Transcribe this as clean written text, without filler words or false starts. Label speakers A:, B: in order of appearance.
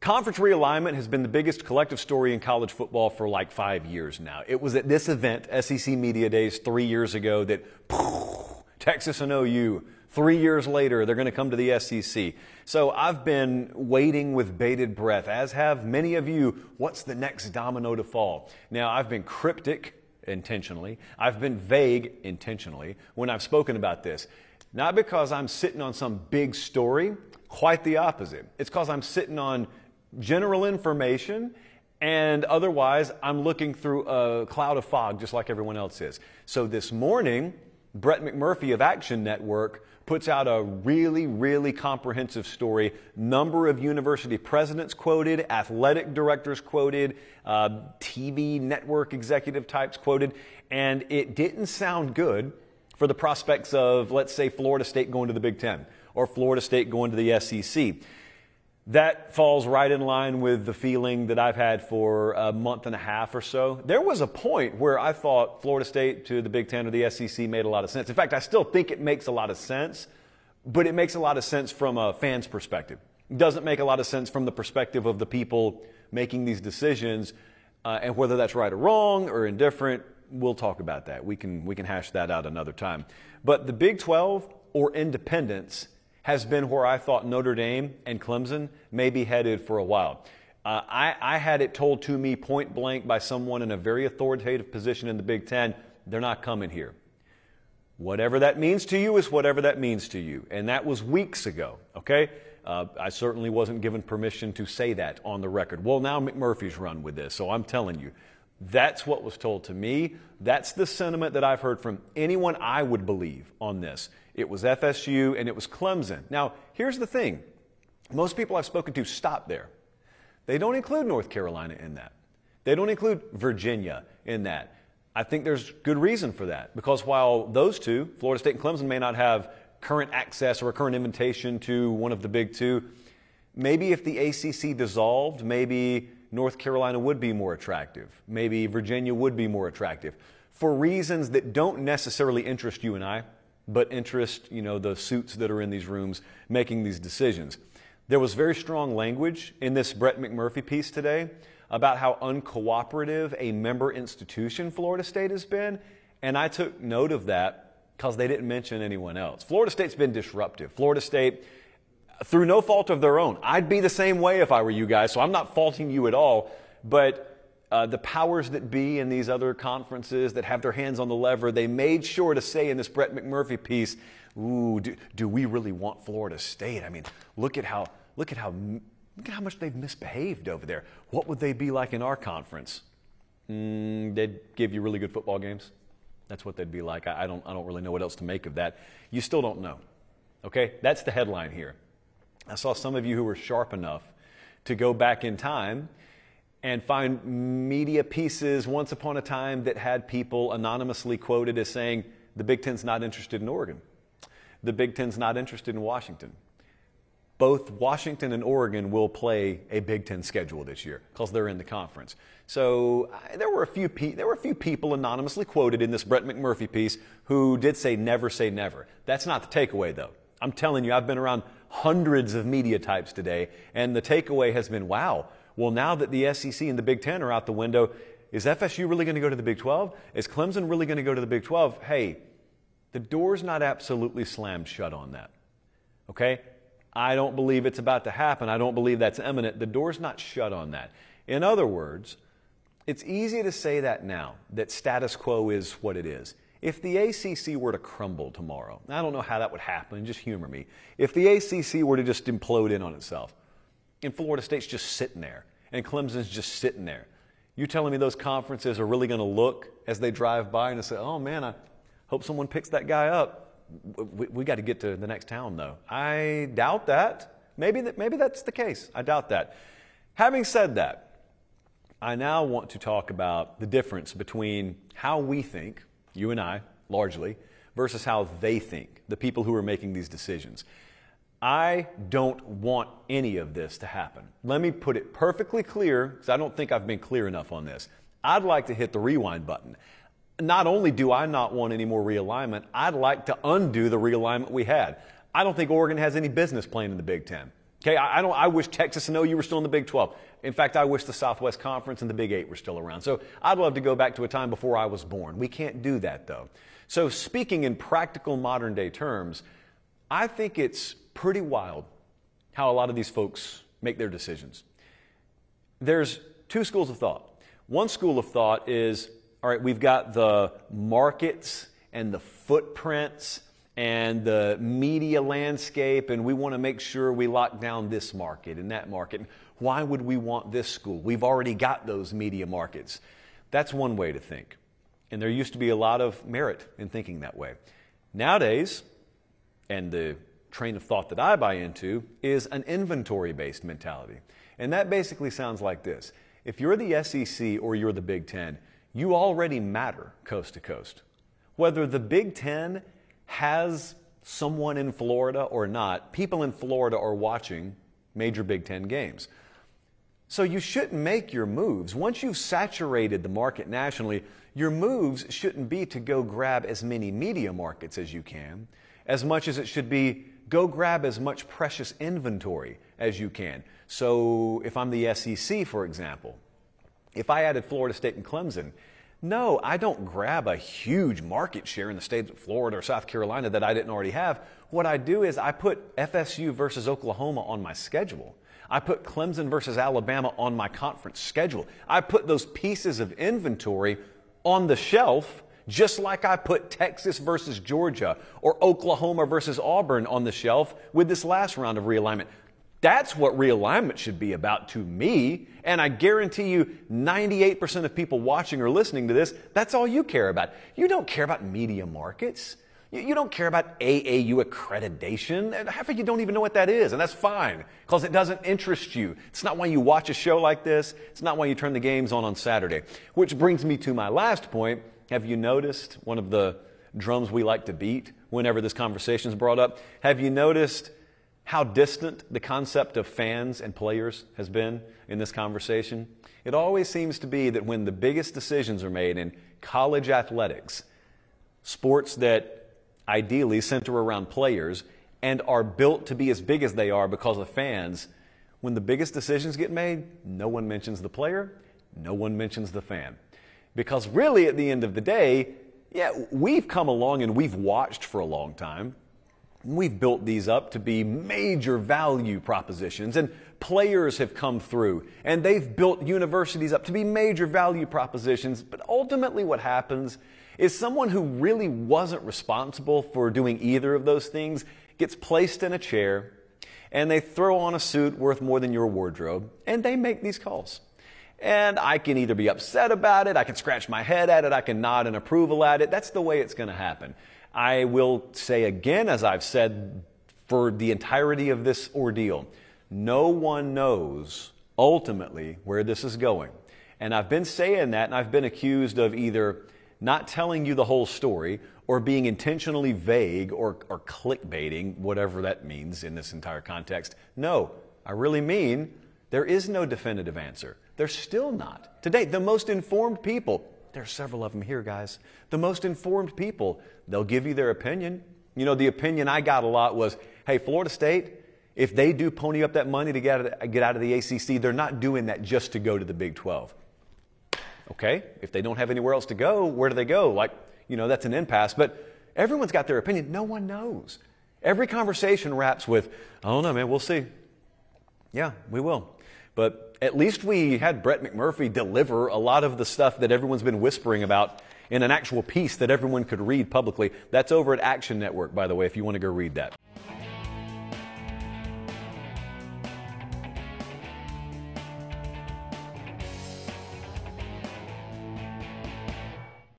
A: Conference realignment has been the biggest collective story in college football for like 5 years now. It was at this event, SEC Media Days, 3 years ago that Texas and OU, 3 years later, they're going to come to the SEC. So I've been waiting with bated breath, as have many of you. What's the next domino to fall? Now, I've been cryptic intentionally. I've been vague intentionally when I've spoken about this. Not because I'm sitting on some big story, quite the opposite. It's because I'm sitting on general information, and otherwise I'm looking through a cloud of fog just like everyone else is. So this morning, Brett McMurphy of Action Network puts out a really, really comprehensive story. Number of university presidents quoted, athletic directors quoted, TV network executive types quoted, and it didn't sound good for the prospects of, let's say, Florida State going to the Big Ten or Florida State going to the SEC. That falls right in line with the feeling that I've had for a month and a half or so. There was a point where I thought Florida State to the Big Ten or the SEC made a lot of sense. In fact, I still think it makes a lot of sense, but it makes a lot of sense from a fan's perspective. It doesn't make a lot of sense from the perspective of the people making these decisions, and whether that's right or wrong or indifferent, we'll talk about that. We can hash that out another time. But the Big 12 or independence has been where I thought Notre Dame and Clemson may be headed for a while. I had it told to me point blank by someone in a very authoritative position in the Big Ten, they're not coming here. Whatever that means to you is whatever that means to you. And that was weeks ago, okay? I certainly wasn't given permission to say that on the record. Well, now McMurphy's run with this, so I'm telling you, that's what was told to me. That's the sentiment that I've heard from anyone I would believe on this. It was FSU and it was Clemson. Now, here's the thing. Most people I've spoken to stop there. They don't include North Carolina in that. They don't include Virginia in that. I think there's good reason for that, because while those two, Florida State and Clemson, may not have current access or a current invitation to one of the big two, maybe if the ACC dissolved, maybe North Carolina would be more attractive. Maybe Virginia would be more attractive for reasons that don't necessarily interest you and I, but interest, the suits that are in these rooms making these decisions. There was very strong language in this Brett McMurphy piece today about how uncooperative a member institution Florida State has been, and I took note of that because they didn't mention anyone else. Florida State's been disruptive. Florida State, through no fault of their own. I'd be the same way if I were you guys, so I'm not faulting you at all, but the powers that be in these other conferences that have their hands on the lever, they made sure to say in this Brett McMurphy piece, ooh, do we really want Florida State? I mean, look at how much they've misbehaved over there. What would they be like in our conference? They'd give you really good football games. That's what they'd be like. I don't really know what else to make of that. You still don't know. Okay? That's the headline here. I saw some of you who were sharp enough to go back in time and find media pieces once upon a time that had people anonymously quoted as saying, the Big Ten's not interested in Oregon. The Big Ten's not interested in Washington. Both Washington and Oregon will play a Big Ten schedule this year because they're in the conference. So there were a few people anonymously quoted in this Brett McMurphy piece who did say never. That's not the takeaway, though. I'm telling you, I've been around hundreds of media types today, and the takeaway has been, wow, well, now that the SEC and the Big Ten are out the window, is FSU really going to go to the Big 12? Is Clemson really going to go to the Big 12? Hey, the door's not absolutely slammed shut on that, okay? I don't believe it's about to happen. I don't believe that's imminent. The door's not shut on that. In other words, it's easy to say that now, that status quo is what it is. If the ACC were to crumble tomorrow, I don't know how that would happen, just humor me. If the ACC were to just implode in on itself, and Florida State's just sitting there, and Clemson's just sitting there, you telling me those conferences are really going to look as they drive by and say, oh man, I hope someone picks that guy up. We got to get to the next town, though. I doubt that. Maybe that's the case. I doubt that. Having said that, I now want to talk about the difference between how we think, you and I, largely, versus how they think, the people who are making these decisions. I don't want any of this to happen. Let me put it perfectly clear, because I don't think I've been clear enough on this. I'd like to hit the rewind button. Not only do I not want any more realignment, I'd like to undo the realignment we had. I don't think Oregon has any business playing in the Big Ten. Okay, I wish Texas and OU were still in the Big 12. In fact, I wish the Southwest Conference and the Big 8 were still around. So I'd love to go back to a time before I was born. We can't do that, though. So speaking in practical modern-day terms, I think it's pretty wild how a lot of these folks make their decisions. There's two schools of thought. One school of thought is, all right, we've got the markets and the footprints and the media landscape, and we want to make sure we lock down this market and that market. Why would we want this school? We've already got those media markets. That's one way to think. And there used to be a lot of merit in thinking that way. Nowadays, and the train of thought that I buy into, is an inventory-based mentality. And that basically sounds like this. If you're the SEC or you're the Big Ten, you already matter coast to coast. Whether the Big Ten has someone in Florida or not, people in Florida are watching major Big Ten games. So you shouldn't make your moves. Once you've saturated the market nationally, your moves shouldn't be to go grab as many media markets as you can, as much as it should be go grab as much precious inventory as you can. So if I'm the SEC, for example, if I added Florida State and Clemson, no, I don't grab a huge market share in the states of Florida or South Carolina that I didn't already have. What I do is I put FSU versus Oklahoma on my schedule. I put Clemson versus Alabama on my conference schedule. I put those pieces of inventory on the shelf, just like I put Texas versus Georgia or Oklahoma versus Auburn on the shelf with this last round of realignment. That's what realignment should be about to me, and I guarantee you 98% of people watching or listening to this, that's all you care about. You don't care about media markets. You don't care about AAU accreditation. Half of you don't even know what that is, and that's fine, because it doesn't interest you. It's not why you watch a show like this. It's not why you turn the games on Saturday. Which brings me to my last point. Have you noticed one of the drums we like to beat whenever this conversation is brought up? Have you noticed how distant the concept of fans and players has been in this conversation? It always seems to be that when the biggest decisions are made in college athletics, sports that ideally center around players and are built to be as big as they are because of fans, when the biggest decisions get made, no one mentions the player, no one mentions the fan. Because really, at the end of the day, yeah, we've come along and we've watched for a long time. We've built these up to be major value propositions, and players have come through, and they've built universities up to be major value propositions. But ultimately what happens is someone who really wasn't responsible for doing either of those things gets placed in a chair, and they throw on a suit worth more than your wardrobe, and they make these calls. And I can either be upset about it, I can scratch my head at it, I can nod in approval at it. That's the way it's going to happen. I will say again, as I've said for the entirety of this ordeal, no one knows ultimately where this is going. And I've been saying that, and I've been accused of either not telling you the whole story or being intentionally vague or clickbaiting, whatever that means in this entire context. No, I really mean there is no definitive answer. There's still not. Today, the most informed people, there are several of them here, guys. The most informed people, they'll give you their opinion. You know, the opinion I got a lot was, hey, Florida State, if they do pony up that money to get out of the ACC, they're not doing that just to go to the Big 12. Okay, if they don't have anywhere else to go, where do they go? Like, you know, that's an impasse. But everyone's got their opinion. No one knows. Every conversation wraps with, I don't know, man, we'll see. Yeah, we will. But at least we had Brett McMurphy deliver a lot of the stuff that everyone's been whispering about in an actual piece that everyone could read publicly. That's over at Action Network, by the way, if you want to go read that.